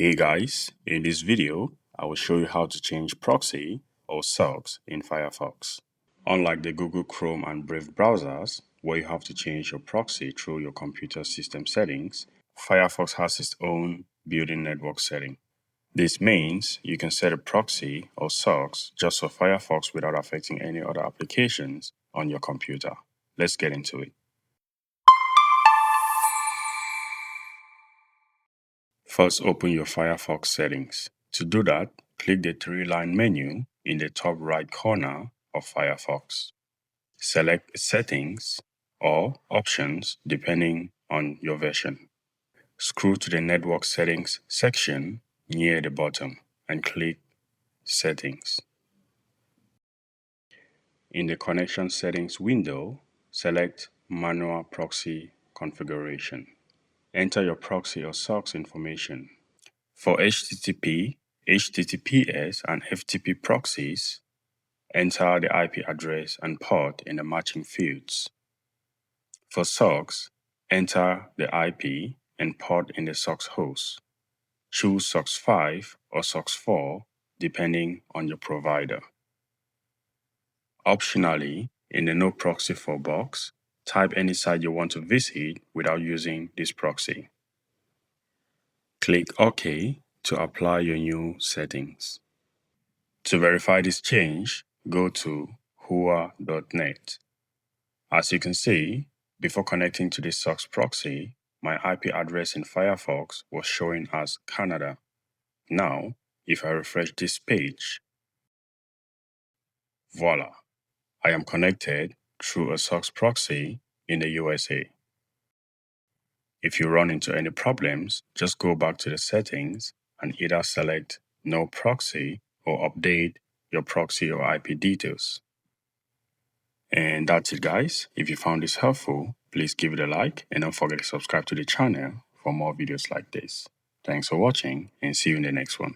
Hey guys, in this video, I will show you how to change proxy or socks in Firefox. Unlike the Google Chrome and Brave browsers, where you have to change your proxy through your computer system settings, Firefox has its own built-in network setting. This means you can set a proxy or socks just for Firefox without affecting any other applications on your computer. Let's get into it. First, open your Firefox settings. To do that, click the three-line menu in the top right corner of Firefox. Select Settings or Options depending on your version. Scroll to the Network Settings section near the bottom and click Settings. In the Connection Settings window, select Manual Proxy Configuration. Enter your proxy or socks information. For HTTP, HTTPS, and FTP proxies, enter the IP address and port in the matching fields. For socks, enter the IP and port in the socks host. Choose socks 5 or socks 4 depending on your provider. Optionally, in the No Proxy For box, type any site you want to visit without using this proxy. Click OK to apply your new settings. To verify this change, go to hua.net. As you can see, before connecting to this socks proxy, my IP address in Firefox was showing as Canada. Now, if I refresh this page, voila, I am connected through a socks proxy in the USA. If you run into any problems, just go back to the settings and either select No Proxy or update your proxy or IP details. And that's it, guys. If you found this helpful, please give it a like and don't forget to subscribe to the channel for more videos like this. Thanks for watching and see you in the next one.